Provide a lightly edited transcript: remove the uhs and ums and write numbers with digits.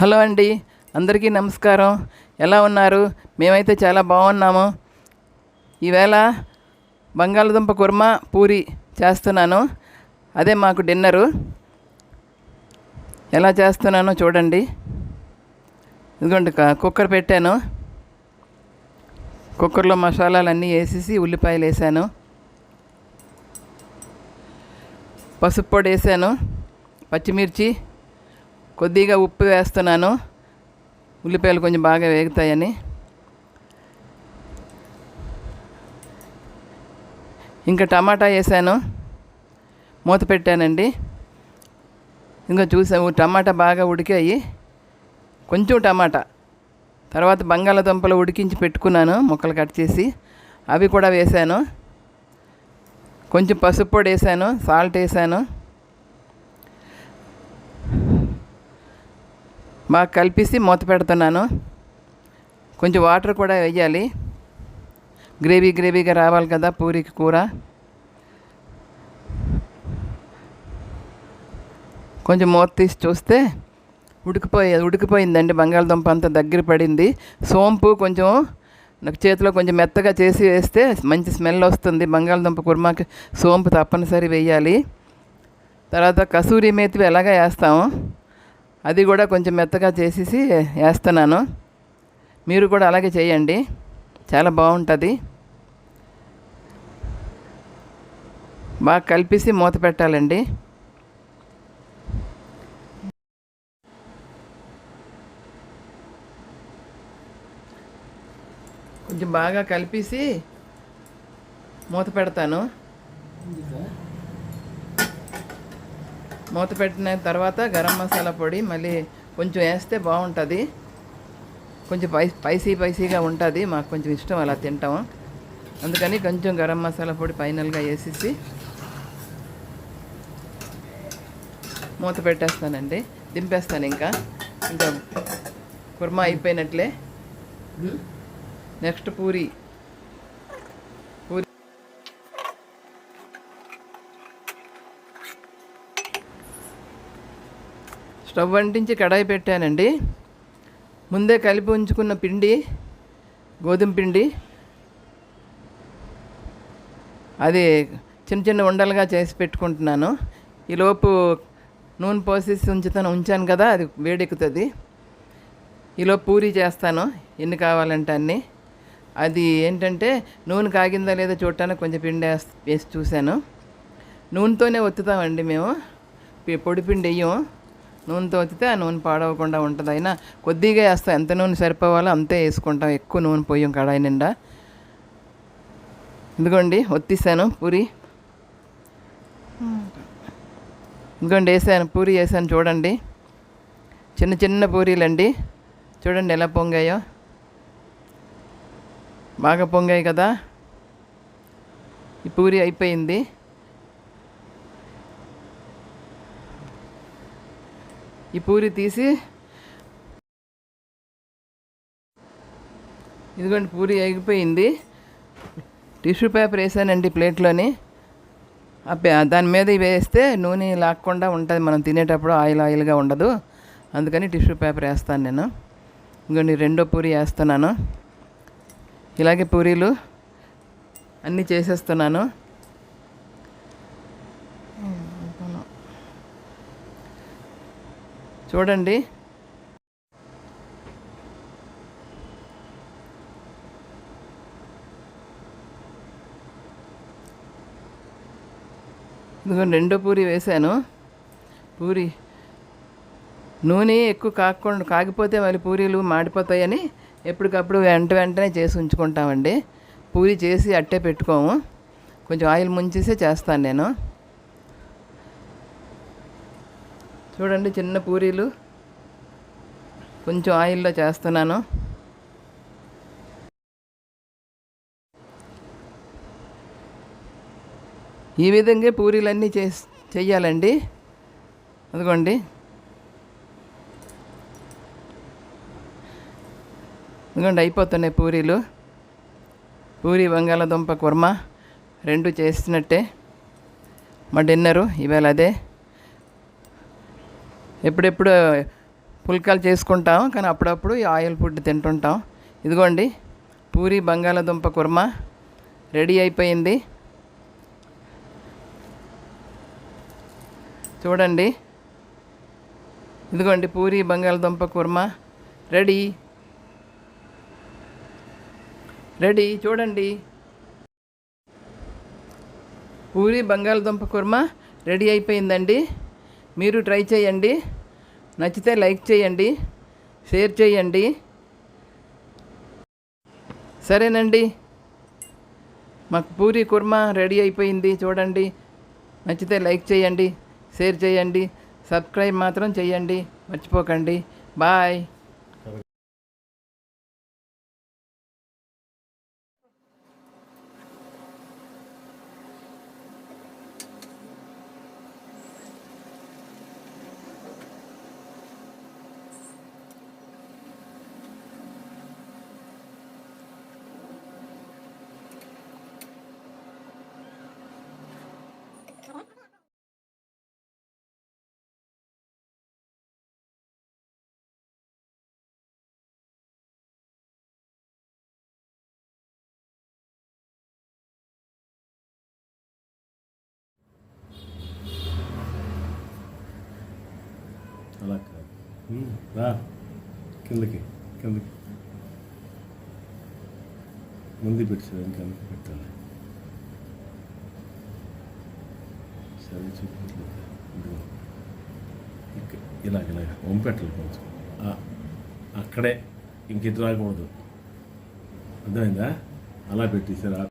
Hello అండి, అందరికీ నమస్కారం. ఎలా ఉన్నారు? మేమైతే చాలా బాగున్నాము. ఈవేళ బంగాళదుంప కుర్మా పూరి చేస్తున్నాను. అదే మాకు డిన్నరు. ఎలా చేస్తున్నానో చూడండి. ఇదిగోండి, కుక్కర్ పెట్టాను. కుక్కర్లో మసాలాలన్నీ వేసేసి ఉల్లిపాయలు వేసాను, పసుపు పొడి వేసాను, పచ్చిమిర్చి, కొద్దిగా ఉప్పు వేస్తున్నాను, ఉల్లిపాయలు కొంచెం బాగా వేగుతాయని. ఇంకా టమాటా వేసాను, మూత పెట్టానండి. ఇంకా చూసాము టమాటా బాగా ఉడికాయి. కొంచెం టమాటా తర్వాత బంగాళదుంపలు ఉడికించి పెట్టుకున్నాను, ముక్కలు కట్ చేసి అవి కూడా వేసాను. కొంచెం పసుపు పొడి వేసాను, సాల్ట్ వేసాను. బాగా కలిపేసి మూత పెడుతున్నాను. కొంచెం వాటర్ కూడా వేయాలి, గ్రేవీగా రావాలి కదా పూరికి కూర. కొంచెం మూత తీసి చూస్తే ఉడికిపోయిందండి. బంగాళదుంప అంతా దగ్గర పడింది. సోంపు కొంచెం నాకు చేతిలో కొంచెం మెత్తగా చేసి వేస్తే మంచి స్మెల్ వస్తుంది. బంగాళదుంప కుర్మాకి సోంపు తప్పనిసరి వేయాలి. తర్వాత కసూరి మేతి ఎలాగా వేస్తాము, అది కూడా కొంచెం మెత్తగా చేసేసి వేస్తున్నాను. మీరు కూడా అలాగే చేయండి, చాలా బాగుంటుంది. బాగా కలిపేసి మూత పెట్టాలండి. కొంచెం బాగా కలిపేసి మూత పెడతాను. మూత పెట్టిన తర్వాత గరం మసాలా పొడి మళ్ళీ కొంచెం వేస్తే బాగుంటుంది. కొంచెం స్పైసీగా ఉంటుంది, మాకు కొంచెం ఇష్టం అలా తింటాము. అందుకని కొంచెం గరం మసాలా పొడి ఫైనల్గా వేసేసి మూత పెట్టేస్తానండి. దింపేస్తాను. ఇంకా కుర్మా అయిపోయినట్లే. నెక్స్ట్ పూరి స్టవ్ అంటించి కడాయి పెట్టానండి. ముందే కలిపి ఉంచుకున్న పిండి, గోధుమ పిండి, అది చిన్న చిన్న ఉండలుగా చేసి పెట్టుకుంటున్నాను. ఈలోపు నూనె పోసేసి ఉంచాను కదా, అది వేడెక్కుతుంది. ఈలోపు పూరి చేస్తాను, ఎన్ని కావాలంటే అన్నీ. అది ఏంటంటే నూనె కాగిందా లేదా చూడటానికి కొంచెం పిండి వేసి చూశాను. నూనెతోనే ఒత్తుతామండి మేము, పొడి పిండి వేయము. నూనెతో వచ్చితే ఆ నూనె పాడవకుండా ఉంటుంది. అయినా కొద్దిగా వేస్తాం, ఎంత నూనె సరిపోవాలో అంతే వేసుకుంటాం, ఎక్కువ నూనె పోయాం కడాయి నిండా. ఇదిగోండి ఒత్తిసాను పూరి. ఇదిగోండి వేసాను, పూరి వేసాను చూడండి. చిన్న చిన్న పూరీలండి, చూడండి ఎలా పొంగాయో. బాగా పొంగాయి కదా. ఈ పూరి అయిపోయింది. ఈ పూరి తీసి ఇదిగోండి పూరి అయిపోయింది. టిష్యూ పేపర్ వేసానండి ప్లేట్లోని. దాని మీద వేస్తే నూనె లాక్కుండా ఉంటుంది, మనం తినేటప్పుడు ఆయిల్గా ఉండదు. అందుకని టిష్యూ పేపర్ వేస్తాను నేను. ఇంకోండి రెండో పూరి వేస్తున్నాను. ఇలాగే పూరీలు అన్నీ చేసేస్తున్నాను. చూడండి, ఇదిగో రెండో పూరి వేసాను. పూరి నూనె ఎక్కువ కాగిపోతే మళ్ళీ పూరీలు మాడిపోతాయని ఎప్పటికప్పుడు వెంటనే చేసి ఉంచుకుంటామండి. పూరి చేసి అట్టే పెట్టుకోము, కొంచెం ఆయిల్ ముంచేసే చేస్తాను నేను. చూడండి, చిన్న పూరీలు కొంచెం ఆయిల్లో చేస్తున్నాను. ఈ విధంగా పూరీలన్నీ చెయ్యాలండి. అదిగోండి, ఇదిగోండి అయిపోతున్నాయి పూరీలు. పూరి బంగాళదుంప కుర్మా రెండు చేసినట్టే. మా డిన్నరు ఇవాళ అదే. ఎప్పుడెప్పుడు పుల్కాలు చేసుకుంటాం, కానీ అప్పుడప్పుడు ఈ ఆయిల్ ఫుడ్ తింటుంటాం. ఇదిగోండి పూరి బంగాళదుంప కుర్మా రెడీ అయిపోయింది. చూడండి, ఇదిగోండి పూరి బంగాళదుంప కుర్మా రెడీ రెడీ. చూడండి, పూరి బంగాళదుంప కుర్మా రెడీ అయిపోయిందండి. మీరు ట్రై చేయండి. నచ్చితే లైక్ చేయండి, షేర్ చేయండి. సరేనండి, మాకు పూరి కుర్మా రెడీ అయిపోయింది. చూడండి, నచ్చితే లైక్ చేయండి, షేర్ చేయండి, సబ్స్క్రైబ్ మాత్రం చేయండి మర్చిపోకండి. బాయ్. అలా కాదు, రా కిందకి కిందకి ముందు పెట్టేదాన్ని కిందకి పెట్టాలి. సరే చూపించలేదు, ఇలాగ వంపెట్టాలి కొంచెం, అక్కడే ఇంకెటు రాకూడదు. అర్థమైందా? అలా పెట్టేసారు.